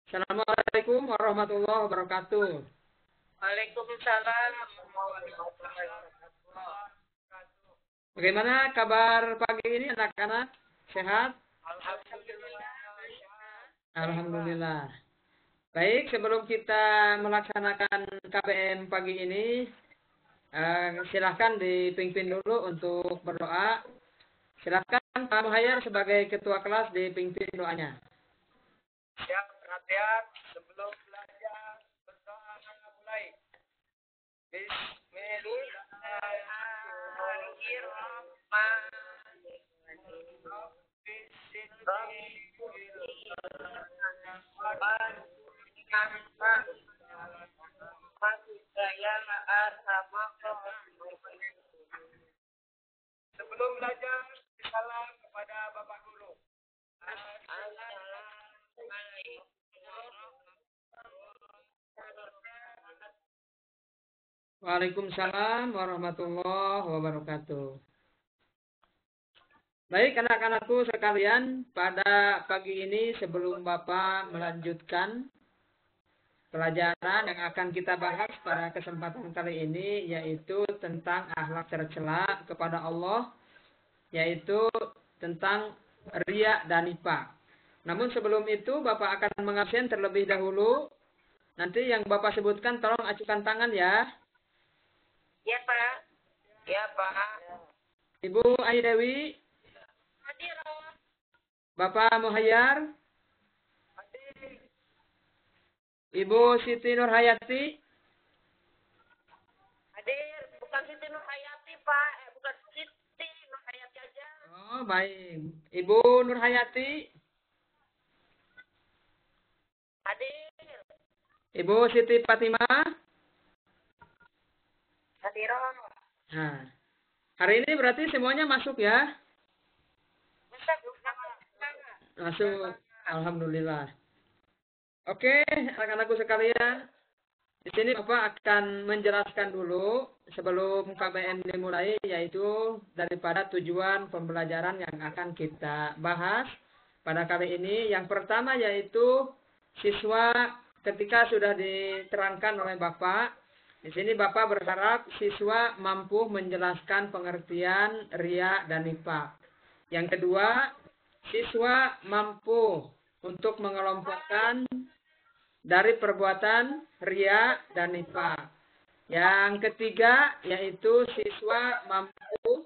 Assalamualaikum warahmatullahi wabarakatuh. Waalaikumsalam warahmatullahi wabarakatuh. Bagaimana kabar pagi ini anak-anak? Sehat? Alhamdulillah. Alhamdulillah. Baik, sebelum kita melaksanakan KBM pagi ini, silahkan dipimpin dulu untuk berdoa. Silahkan Pak Muhayyar sebagai ketua kelas dipimpin doanya. Siap perhatian sebelum belajar berdoa mulai. Sebelum belajar, salam kepada Bapak Guru. Waalaikumsalam warahmatullahi wabarakatuh. Baik anak-anakku sekalian, pada pagi ini sebelum Bapak melanjutkan pelajaran yang akan kita bahas pada kesempatan kali ini, yaitu tentang akhlak tercela kepada Allah, yaitu tentang riya dan nifaq. Namun sebelum itu Bapak akan mengabsen terlebih dahulu. Nanti yang Bapak sebutkan tolong acukan tangan ya. Ya Pak. Ya Pak. Ibu Ayu Dewi. Hadir. Bapak Muhayyar. Hadir. Ibu Siti Nurhayati. Hadir. Bukan Siti Nurhayati Pak. Bukan Siti Nurhayati aja. Oh baik. Ibu Nurhayati. Hadir. Ibu Siti Fatimah. Hadir. Nah, hari ini berarti semuanya masuk ya? Masuk. Alhamdulillah. Oke, anak-anakku sekalian. Di sini Bapak akan menjelaskan dulu sebelum KBM dimulai, yaitu daripada tujuan pembelajaran yang akan kita bahas pada kali ini. Yang pertama yaitu siswa ketika sudah diterangkan oleh Bapak, di sini Bapak berharap siswa mampu menjelaskan pengertian riya dan nifaq. Yang kedua, siswa mampu untuk mengelompokkan dari perbuatan riya dan nifaq. Yang ketiga, yaitu siswa mampu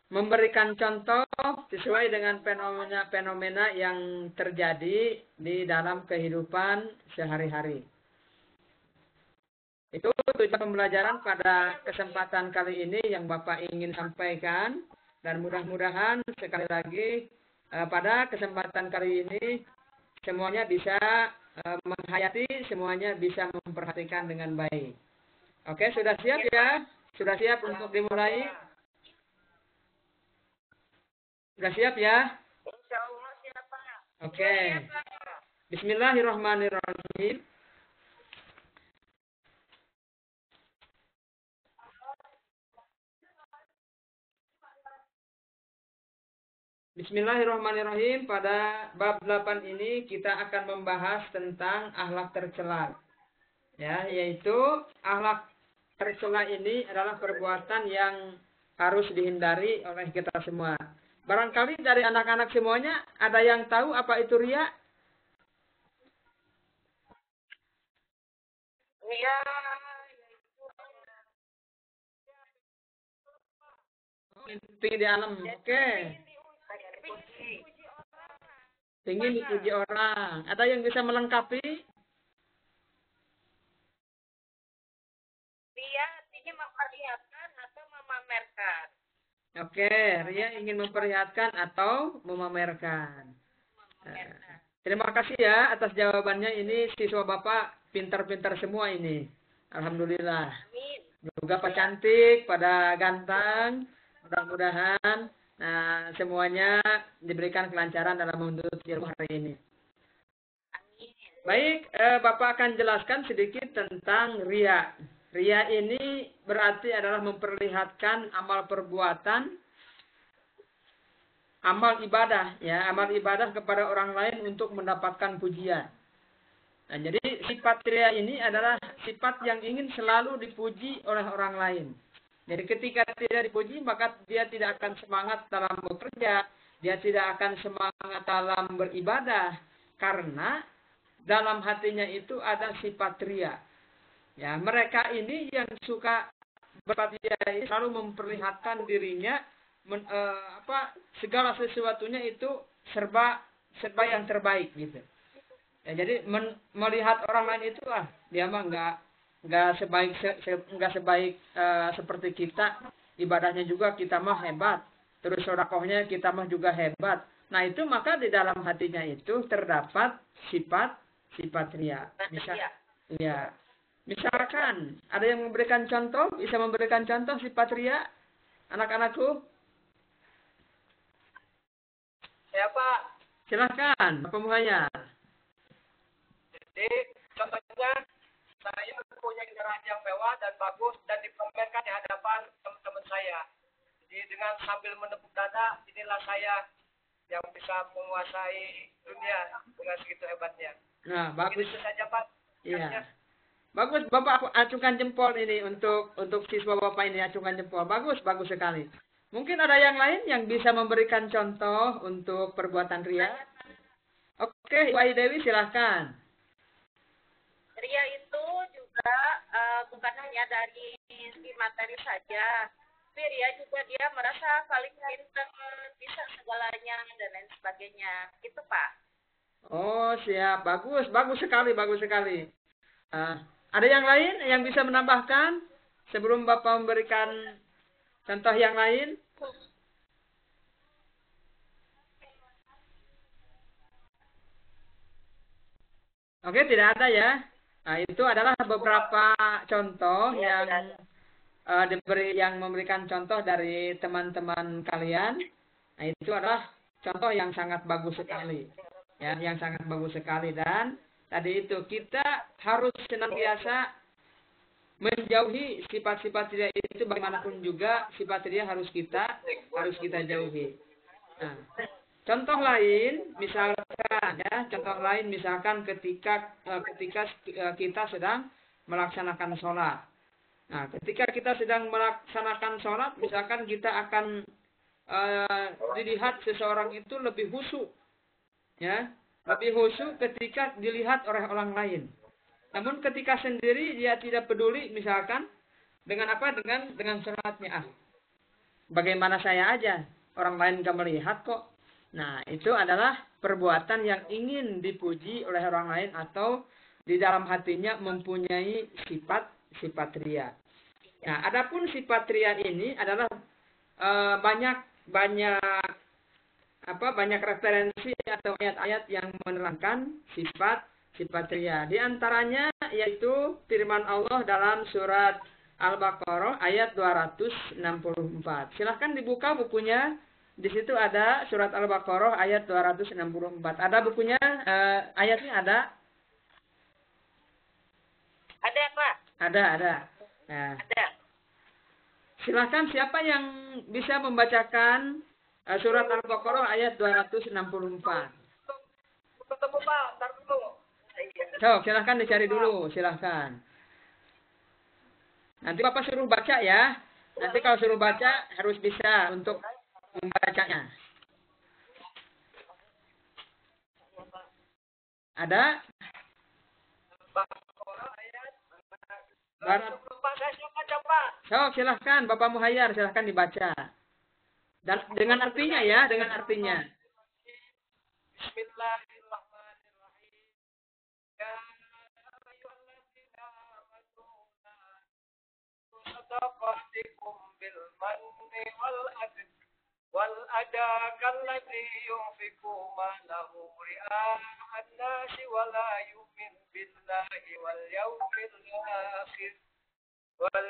memberikan contoh sesuai dengan fenomena-fenomena yang terjadi di dalam kehidupan sehari-hari. Itu tujuan pembelajaran pada kesempatan kali ini yang Bapak ingin sampaikan. Dan mudah-mudahan sekali lagi pada kesempatan kali ini semuanya bisa menghayati, semuanya bisa memperhatikan dengan baik. Oke, sudah siap ya? Sudah siap untuk dimulai? Sudah siap ya? Insya Allah siap Pak. Oke. Bismillahirrahmanirrahim. Bismillahirrahmanirrahim. Pada bab 8 ini kita akan membahas tentang akhlak tercela. Ya, yaitu akhlak tercela ini adalah perbuatan yang harus dihindari oleh kita semua. Barangkali dari anak-anak semuanya ada yang tahu apa itu riya? Iya. Ingin di alam. Oke. Ingin dipuji orang. Ada yang bisa melengkapi? Dia ingin memperlihatkan atau memamerkan. Oke, Ria ingin memperlihatkan atau memamerkan. Terima kasih ya atas jawabannya. Ini siswa Bapak pintar-pintar semua ini. Alhamdulillah. Amin. Juga Pak cantik, pada ganteng. Mudah-mudahan semuanya diberikan kelancaran dalam menuntut ilmu hari ini. Amin. Baik, Bapak akan jelaskan sedikit tentang riya. Riya ini berarti adalah memperlihatkan amal perbuatan, amal ibadah, ya, amal ibadah kepada orang lain untuk mendapatkan pujian. Nah, jadi sifat ria ini adalah sifat yang ingin selalu dipuji oleh orang lain. Jadi ketika tidak dipuji, maka dia tidak akan semangat dalam bekerja, dia tidak akan semangat dalam beribadah, karena dalam hatinya itu ada sifat ria. Ya, mereka ini yang suka bersifat ria ini selalu memperlihatkan dirinya, segala sesuatunya itu serba yang terbaik gitu. Ya, jadi melihat orang lain itu dia mah nggak sebaik seperti kita, ibadahnya juga kita mah hebat, terus sedekahnya kita mah juga hebat. Nah itu maka di dalam hatinya itu terdapat sifat ria. Ya, misalkan ada yang memberikan contoh, bisa memberikan contoh sifat ria, anak-anakku. Siapa? Silahkan, Bapak Muhayyar. Jadi contohnya saya punya kendaraan yang mewah dan bagus dan dipamerkan di hadapan teman-teman saya. Jadi dengan sambil menepuk dada, inilah saya yang bisa menguasai dunia dengan segitu hebatnya. Nah, bagus. Itu saja Pak. Iya. Bagus, Bapak aku acungkan jempol ini untuk siswa Bapak ini, acungkan jempol. Bagus sekali. Mungkin ada yang lain yang bisa memberikan contoh untuk perbuatan ria. Oke, Ibu Ayu Dewi silahkan. Ria itu juga bukan hanya dari segi materi saja, tapi ria juga dia merasa paling pintar, bisa segalanya dan lain sebagainya. Itu Pak. Oh siap, bagus sekali. Ada yang lain yang bisa menambahkan sebelum Bapak memberikan contoh yang lain? Oke, tidak ada ya. Nah, itu adalah beberapa contoh yang memberikan contoh dari teman-teman kalian. Nah, itu adalah contoh yang sangat bagus sekali. Ya, yang sangat bagus sekali, dan tadi itu kita harus senantiasa menjauhi sifat-sifat ria itu, bagaimanapun juga sifat ria harus kita jauhi. Nah, contoh lain misalkan ketika kita sedang melaksanakan sholat. Nah, ketika kita sedang melaksanakan sholat, misalkan kita akan dilihat seseorang itu lebih khusyuk, ya, lebih khusyuk ketika dilihat oleh orang lain. Namun ketika sendiri dia tidak peduli, misalkan dengan sholatnya, bagaimana saya aja, orang lain gak melihat kok. Nah, itu adalah perbuatan yang ingin dipuji oleh orang lain, atau di dalam hatinya mempunyai sifat ria. Nah, adapun sifat ria ini adalah banyak referensi atau ayat-ayat yang menerangkan sifat ria. Di antaranya yaitu firman Allah dalam surat Al-Baqarah ayat 264. Silahkan dibuka bukunya. Di situ ada surat Al-Baqarah ayat 264. Ada bukunya, ayatnya ada? Ada Pak? Ada. Nah, Ada. silahkan siapa yang bisa membacakan surat Al-Baqarah ayat 264. Ketemu Pak, ntar dulu. So, silahkan dicari dulu, silahkan. Nanti Bapak suruh baca ya. Nanti kalau suruh baca harus bisa untuk membacanya. Ada? So, silahkan Bapak Muhayyar, silahkan dibaca. Dan dengan artinya ya, dengan artinya. Bismillahirrahmanirrahim. Ya ayyuhalladzina amanu sadaqatikum bil manni wal adha kalladzi yunfiqu malahu ria'an nasi wa la yu'min billahi wal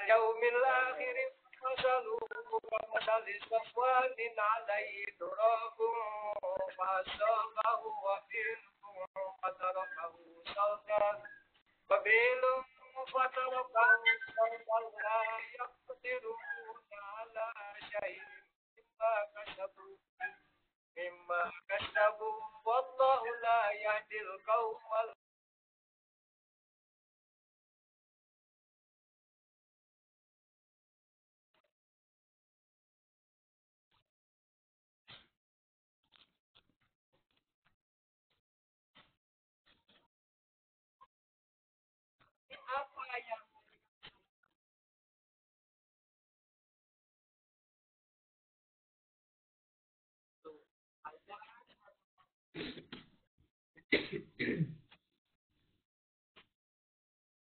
yawmil akhir masaluhu kamasali safwanin alaihi turabun fasabahu wa firqun fatarakahu saldan fabilun fatarakahu saldan la yaqdiruna ala syai'in mimma kasabu wallahu la yahdil qawmal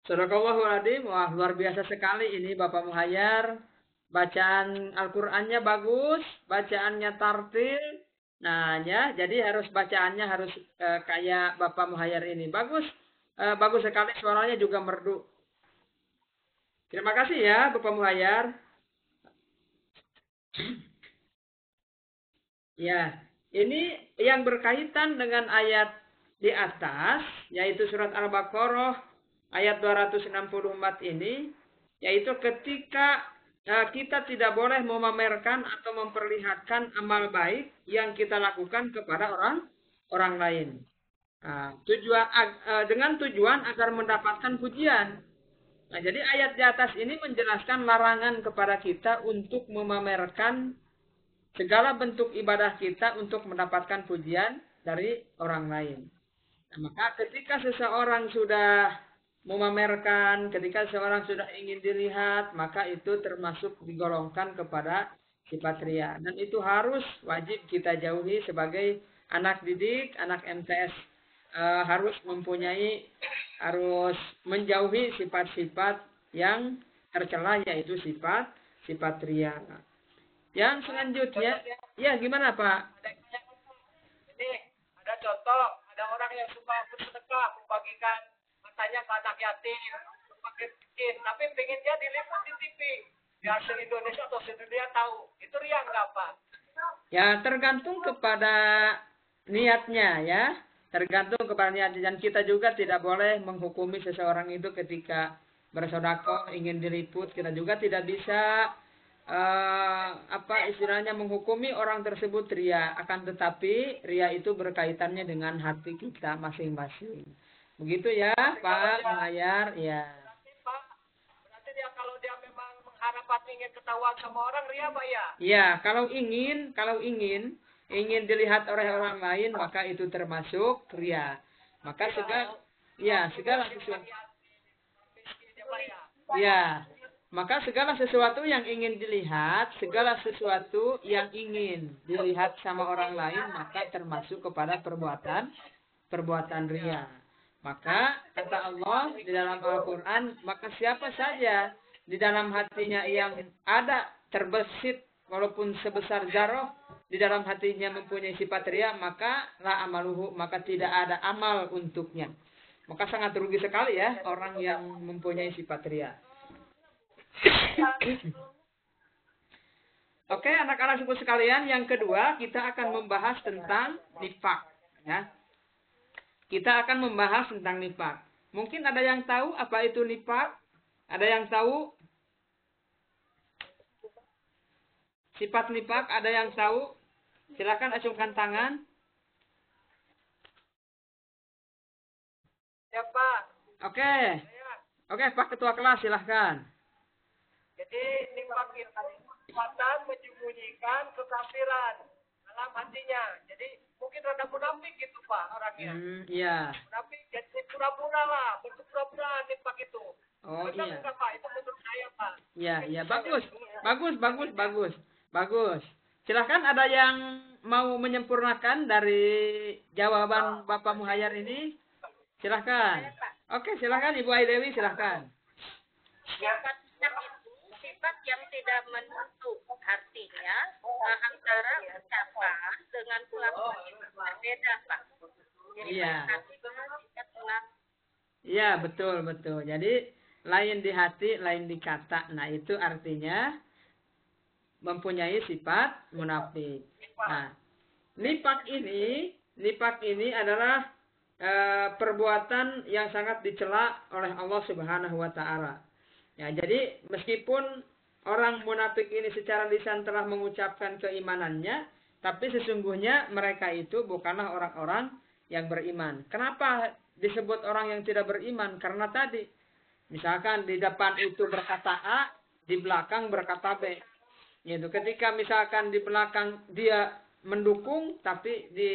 Sadaqallahul adzim. Wah, luar biasa sekali ini Bapak Muhayyar. Bacaan Al-Qur'annya bagus, bacaannya tartil. Nah, ya, jadi harus bacaannya harus kayak Bapak Muhayyar ini. Bagus. Bagus sekali suaranya juga merdu. Terima kasih ya Bapak Muhayyar. Ya, ini yang berkaitan dengan ayat di atas, yaitu surat Al-Baqarah ayat 264 ini, yaitu ketika kita tidak boleh memamerkan atau memperlihatkan amal baik yang kita lakukan kepada orang lain. Dengan tujuan agar mendapatkan pujian. Nah, jadi ayat di atas ini menjelaskan larangan kepada kita untuk memamerkan segala bentuk ibadah kita untuk mendapatkan pujian dari orang lain. Nah, maka ketika seseorang sudah memamerkan, ketika seseorang sudah ingin dilihat, maka itu termasuk digolongkan kepada sifat riya. Dan itu harus wajib kita jauhi sebagai anak didik, anak MTS. Harus menjauhi sifat-sifat yang tercela, yaitu sifat riya. Yang selanjutnya, ya gimana Pak? Ini ada contoh, ada orang yang suka bersedekah, membagikan matanya ke anak yatim, pakai miskin, tapi pengen dia diliput di TV, biar se-Indonesia atau se-dunia tahu. Itu riya nggak Pak? Ya tergantung kepada niatnya ya, tergantung kepada niatnya. Dan kita juga tidak boleh menghukumi seseorang itu ketika bersedekah ingin diliput. Kita juga tidak bisa istilahnya menghukumi orang tersebut ria, akan tetapi ria itu berkaitannya dengan hati kita masing-masing. Begitu ya Pak Muhayyar ya. Berarti dia kalau dia memang mengharapkan ingin ketahuan sama orang ria Pak ya? Ya, kalau ingin dilihat oleh orang lain maka itu termasuk ria. Maka segala sesuatu ya. Maka segala sesuatu yang ingin dilihat, segala sesuatu yang ingin dilihat sama orang lain, maka termasuk kepada perbuatan riya. Maka kata Allah di dalam Al-Quran, maka siapa saja di dalam hatinya yang ada terbesit, walaupun sebesar zarah, di dalam hatinya mempunyai sifat riya, maka la amaluhu, maka tidak ada amal untuknya. Maka sangat rugi sekali ya orang yang mempunyai sifat riya. Oke, anak-anak suku sekalian, yang kedua kita akan membahas tentang nifak ya. Kita akan membahas tentang nifak. Mungkin ada yang tahu apa itu nifak? Ada yang tahu sifat nifak? Ada yang tahu? Silakan acungkan tangan. Ya Pak. Oke, Pak Ketua Kelas silahkan. Jadi nifak itu perbuatan menyembunyikan kekafiran dalam hatinya. Jadi mungkin rada munafik gitu Pak orangnya. Iya. Munafik jadi pura-pura lah, berpura-pura nifak itu. Oh benar iya. Enggak, Pak? Itu menurut saya Pak. Iya, bagus. Silahkan, ada yang mau menyempurnakan dari jawaban Bapak Muhayyar ini? Silahkan. Oke, silahkan Ibu Aidewi, silahkan. Sifat yang tidak menentu, artinya antara ucapan dengan kelakuan itu berbeda Pak. Jadi Iya, betul. Jadi lain di hati, lain di kata. Nah, itu artinya mempunyai sifat munafik. Nah, nifak ini adalah perbuatan yang sangat dicela oleh Allah Subhanahu wa taala. Ya, jadi meskipun orang munafik ini secara lisan telah mengucapkan keimanannya, tapi sesungguhnya mereka itu bukanlah orang-orang yang beriman. Kenapa disebut orang yang tidak beriman? Karena tadi, misalkan di depan itu berkata A, di belakang berkata B. Yaitu ketika misalkan di belakang dia mendukung, tapi di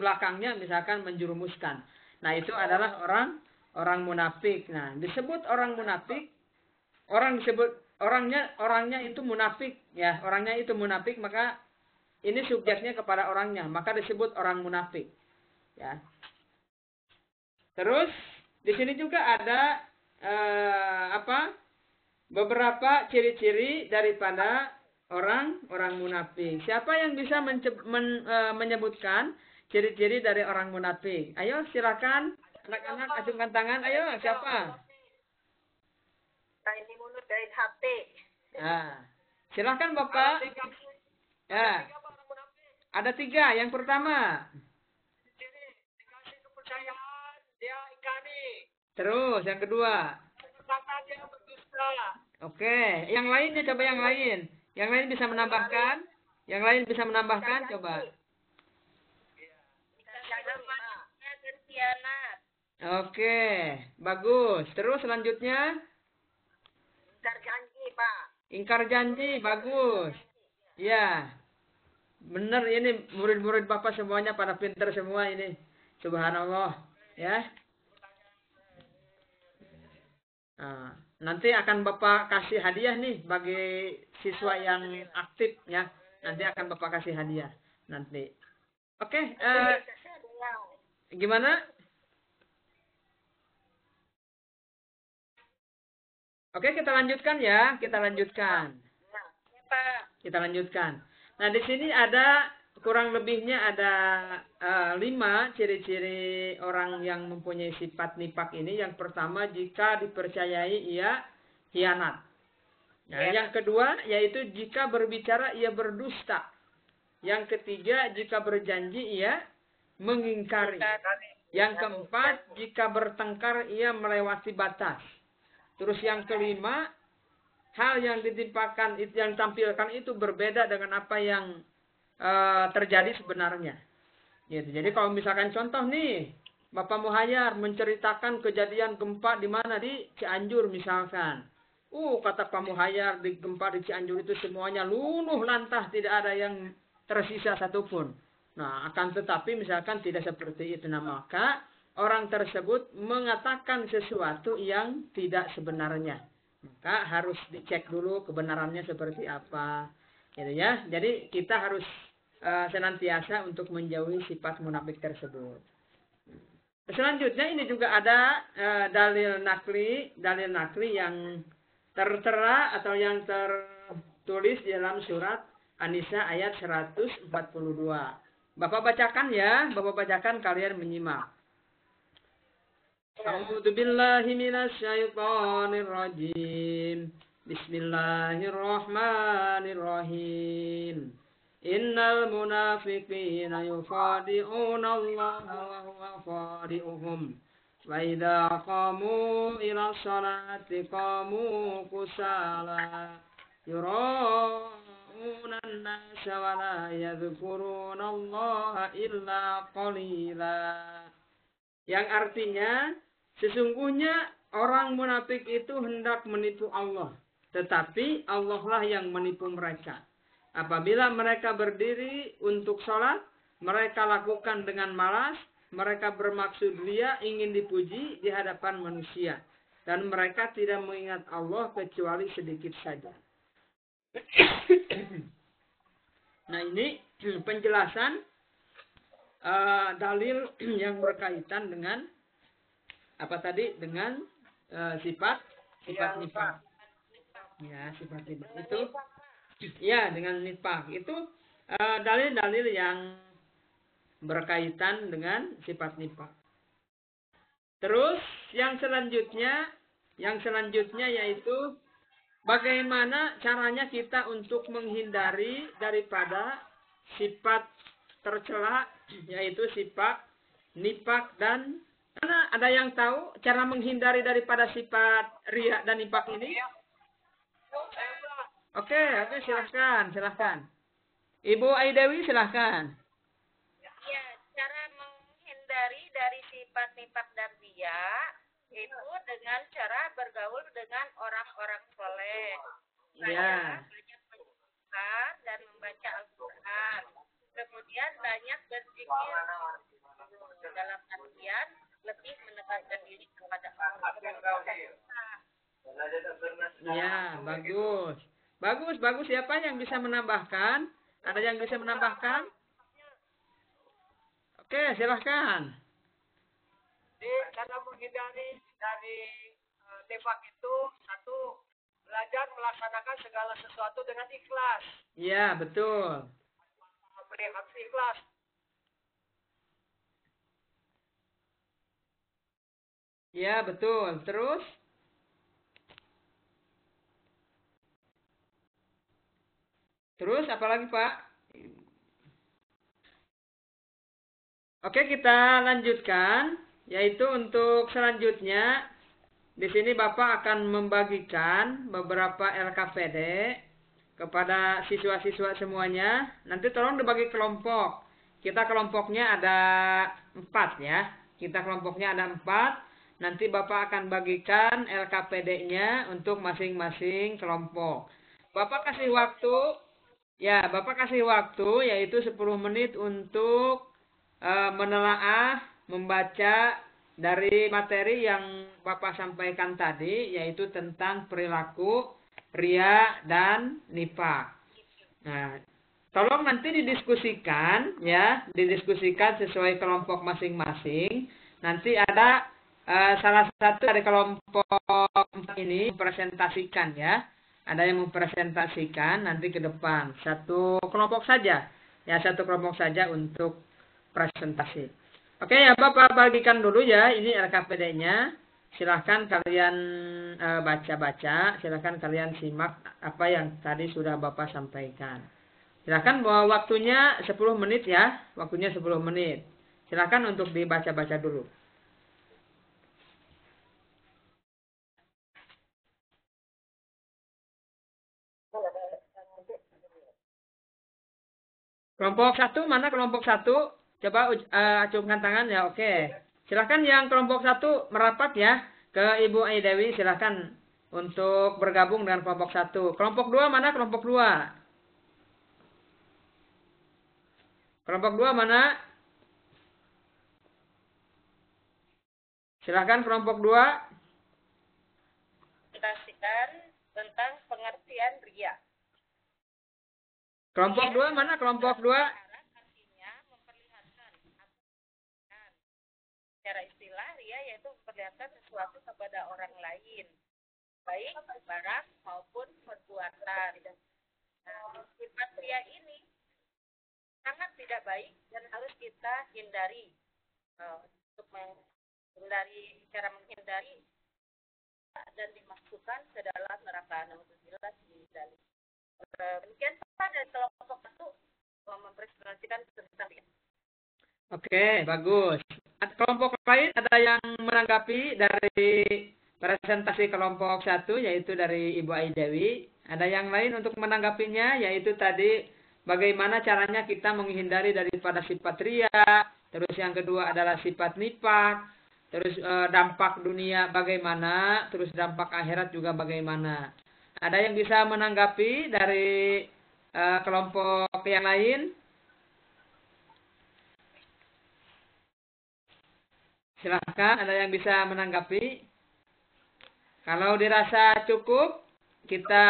belakangnya misalkan menjurumuskan. Nah, itu adalah orang munafik. Nah, disebut orang munafik, orangnya itu munafik ya, orangnya itu munafik, maka ini subjeknya kepada orangnya, maka disebut orang munafik. Ya. Terus di sini juga ada beberapa ciri-ciri daripada orang munafik. Siapa yang bisa menyebutkan ciri-ciri dari orang munafik? Ayo silakan anak-anak acungkan tangan. Ayo siapa? Ini mulut dari hati. Silakan Bapak. Ya. Ada 3. Yang pertama. Dikasih kepercayaan, dia ingkari. Terus yang kedua. Kata dia berdusta. Oke. Yang lainnya coba yang lain. Yang lain bisa menambahkan. Yang lain bisa menambahkan coba. Dan khianat. Oke. Bagus. Terus selanjutnya. Ingkar janji, Pak. Ingkar janji. Bagus. Ya. Benar ini murid-murid Bapak semuanya pada pintar semua ini. Subhanallah. Ya. Nah, nanti akan Bapak kasih hadiah nih bagi siswa yang aktif ya. Nanti akan Bapak kasih hadiah nanti. Oke. Gimana? Oke, kita lanjutkan ya. Kita lanjutkan. Kita lanjutkan. Nah, di sini ada kurang lebihnya ada 5 ciri-ciri orang yang mempunyai sifat nifak ini. Yang pertama, jika dipercayai ia khianat. Nah, yang kedua yaitu jika berbicara ia berdusta. Yang ketiga, jika berjanji ia mengingkari. Yang keempat, jika bertengkar ia melewati batas. Terus yang kelima, hal yang ditimpakan, yang tampilkan itu berbeda dengan apa yang terjadi sebenarnya. Gitu. Jadi kalau misalkan contoh nih, Bapak Muhayyar menceritakan kejadian gempa di mana di Cianjur misalkan. Kata Pak Muhayyar di gempa di Cianjur itu semuanya luluh lantah, tidak ada yang tersisa satupun. Nah, akan tetapi misalkan tidak seperti itu, nah maka orang tersebut mengatakan sesuatu yang tidak sebenarnya. Maka harus dicek dulu kebenarannya seperti apa. Gitu ya. Jadi kita harus senantiasa untuk menjauhi sifat munafik tersebut. Selanjutnya ini juga ada dalil nakli yang tertera atau yang tertulis di dalam surat An-Nisa ayat 142. Bapak bacakan ya, Bapak bacakan, kalian menyimak. A'udzu billahi minasy syaithanir rajim. Bismillahirrahmanirrahim. Innal munafiqina yukhadi'una Allah wa huwa khadi'uhum. Wa idza qamu ila sholati qamu kusala. Yura'una an-nasa wa la yadhkuruna Allah illa qalila. Yang artinya, sesungguhnya orang munafik itu hendak menipu Allah. Tetapi Allah lah yang menipu mereka. Apabila mereka berdiri untuk sholat, mereka lakukan dengan malas. Mereka bermaksud ria ingin dipuji di hadapan manusia. Dan mereka tidak mengingat Allah kecuali sedikit saja. Nah, ini penjelasan dalil yang berkaitan dengan apa tadi, dengan sifat nifak. Ya, sifat nifak itu ya dengan nifak itu dalil-dalil yang berkaitan dengan sifat nifak. Terus yang selanjutnya yaitu bagaimana caranya kita untuk menghindari daripada sifat tercela, yaitu sifat nifak. Dan mana ada yang tahu cara menghindari daripada sifat riya dan nifak ini? Oke, silahkan. Ibu Aidawi silahkan. Ya, cara menghindari dari sifat nifak dan riya itu dengan cara bergaul dengan orang-orang soleh. Ya. Banyak menyukai dan membaca Al-Quran. Kemudian banyak berzikir dalam artian lebih mendekatkan diri kepada Allah. Ya, bagus. Siapa yang bisa menambahkan? Ada yang bisa menambahkan? Oke, silahkan. Jadi cara menghindari dari nifak itu, satu, belajar melaksanakan segala sesuatu dengan ikhlas. Iya, betul. Harus ikhlas. Iya, betul. Terus? Terus apalagi Pak? Oke, kita lanjutkan. Yaitu untuk selanjutnya, di sini Bapak akan membagikan beberapa LKPD kepada siswa-siswa semuanya. Nanti tolong dibagi kelompok. Kita kelompoknya ada 4 ya. Kita kelompoknya ada 4. Nanti Bapak akan bagikan LKPD-nya untuk masing-masing kelompok. Bapak kasih waktu, ya Bapak kasih waktu yaitu 10 menit untuk menelaah, membaca dari materi yang Bapak sampaikan tadi, yaitu tentang perilaku ria dan nifak. Nah, tolong nanti didiskusikan ya, didiskusikan sesuai kelompok masing-masing. Nanti ada salah satu dari kelompok ini mempresentasikan ya. Ada yang mempresentasikan nanti ke depan. Satu kelompok saja. Ya, satu kelompok saja untuk presentasi. Oke ya Bapak bagikan dulu ya. Ini LKPD-nya. Silahkan kalian baca-baca. Silahkan kalian simak apa yang tadi sudah Bapak sampaikan. Silahkan bahwa waktunya 10 menit ya. Waktunya 10 menit. Silahkan untuk dibaca-baca dulu. Kelompok 1 mana kelompok 1? Coba acungkan tangan ya, oke. Silahkan yang kelompok 1 merapat ya ke Ibu Ai Dewi, silahkan untuk bergabung dengan kelompok 1. Kelompok 2 mana kelompok 2? Kelompok 2 mana? Silahkan kelompok 2. Presentasikan tentang pengertian ria. Kelompok 2 mana kelompok 2? Secara istilah, ria yaitu memperlihatkan sesuatu kepada orang lain, baik barang maupun perbuatan. Nah, sifat ria ini sangat tidak baik dan harus kita hindari. Untuk menghindari, cara menghindari dan dimasukkan ke dalam neraka. Naudzubillah min dzalik. Demikian pada kelompok 1 mempresentasikan tentang ria. Oke, bagus. Kelompok lain ada yang menanggapi dari presentasi kelompok 1 yaitu dari Ibu Ai Dewi. Ada yang lain untuk menanggapinya yaitu tadi bagaimana caranya kita menghindari daripada sifat ria. Terus yang kedua adalah sifat nifak. Terus dampak dunia bagaimana. Terus dampak akhirat juga bagaimana. Ada yang bisa menanggapi dari kelompok yang lain? Silahkan, ada yang bisa menanggapi? Kalau dirasa cukup, kita...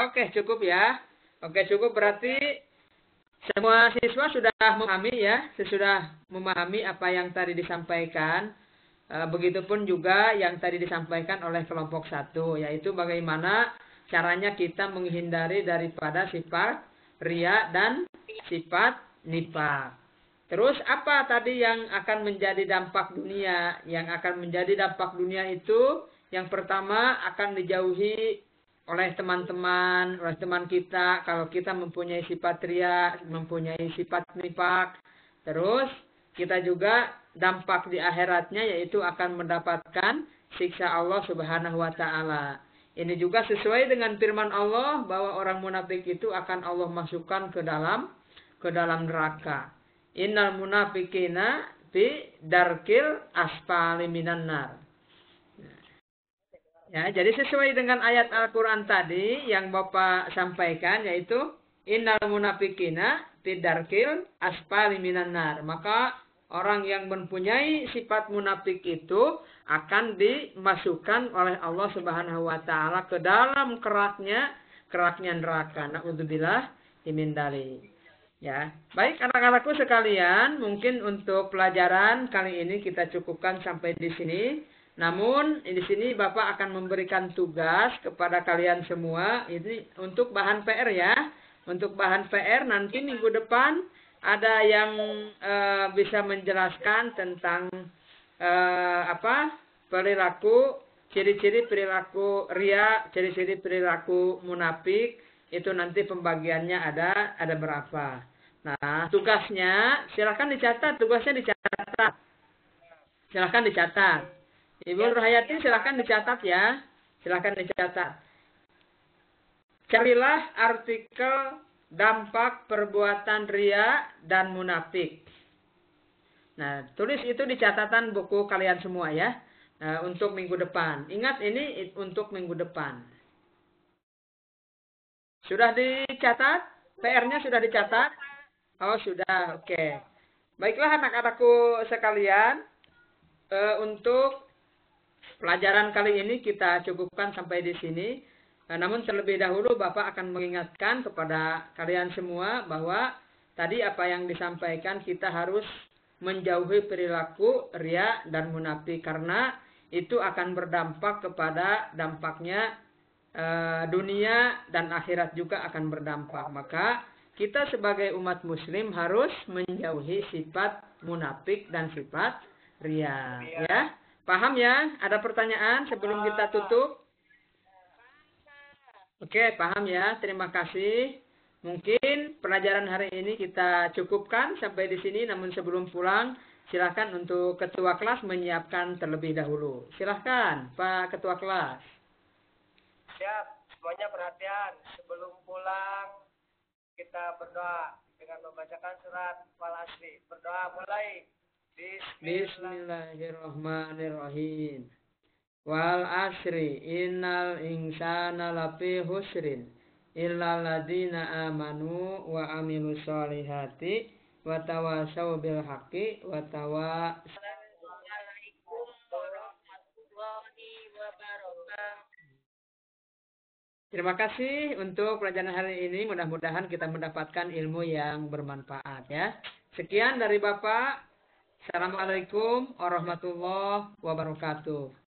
Oke, cukup ya. Oke, cukup berarti semua siswa sudah memahami ya. Sudah memahami apa yang tadi disampaikan. Begitupun juga yang tadi disampaikan oleh kelompok 1. Yaitu bagaimana caranya kita menghindari daripada sifat ria dan sifat nifak. Terus apa tadi yang akan menjadi dampak dunia? Yang akan menjadi dampak dunia itu yang pertama akan dijauhi oleh teman-teman, oleh teman kita. Kalau kita mempunyai sifat ria, mempunyai sifat nifak. Terus kita juga dampak di akhiratnya yaitu akan mendapatkan siksa Allah Subhanahu wa taala. Ini juga sesuai dengan firman Allah bahwa orang munafik itu akan Allah masukkan ke dalam neraka. Innal munafiqina fi darkil asfali minan nar. Ya, jadi sesuai dengan ayat Al-Qur'an tadi yang Bapak sampaikan yaitu innal munafiqina fi darkil asfali minan nar. Maka orang yang mempunyai sifat munafik itu akan dimasukkan oleh Allah Subhanahu wa taala ke dalam keraknya neraka. Naudzubillah imindali. Ya, baik anak-anakku sekalian, mungkin untuk pelajaran kali ini kita cukupkan sampai di sini. Namun di sini Bapak akan memberikan tugas kepada kalian semua ini untuk bahan PR ya. Untuk bahan PR nanti minggu depan ada yang bisa menjelaskan tentang perilaku, ciri-ciri perilaku ria, ciri-ciri perilaku munafik. Itu nanti pembagiannya ada berapa. Nah, tugasnya silakan dicatat, tugasnya dicatat. Silakan dicatat. Ibu Nurhayati silakan dicatat ya. Silakan dicatat. Carilah artikel dampak perbuatan ria dan munafik. Nah, tulis itu di catatan buku kalian semua ya. Nah, untuk minggu depan. Ingat ini untuk minggu depan. Sudah dicatat? PR-nya sudah dicatat? Oh, sudah. Oke. Baiklah anak-anakku sekalian. Untuk pelajaran kali ini kita cukupkan sampai di sini. Namun terlebih dahulu Bapak akan mengingatkan kepada kalian semua bahwa tadi apa yang disampaikan kita harus menjauhi perilaku ria dan munafik. Karena itu akan berdampak kepada dampaknya dunia dan akhirat juga akan berdampak. Maka kita sebagai umat muslim harus menjauhi sifat munafik dan sifat ria. Ya, paham ya? Ada pertanyaan sebelum kita tutup? Oke, paham ya. Terima kasih. Mungkin pelajaran hari ini kita cukupkan sampai di sini. Namun sebelum pulang, silakan untuk ketua kelas menyiapkan terlebih dahulu. Silakan, Pak Ketua Kelas. Siap, semuanya perhatian. Sebelum pulang, kita berdoa dengan membacakan surat Wal-Asri. Berdoa mulai. Bismillahirrahmanirrahim. Wal asri innal insana lafi husrin illal ladzina amanu wa amilus solihati wa tawasau bil haqqi wa Assalamualaikum warahmatullahi wabarakatuh. Terima kasih untuk pelajaran hari ini. Mudah-mudahan kita mendapatkan ilmu yang bermanfaat ya. Sekian dari Bapak. Assalamualaikum warahmatullahi wabarakatuh.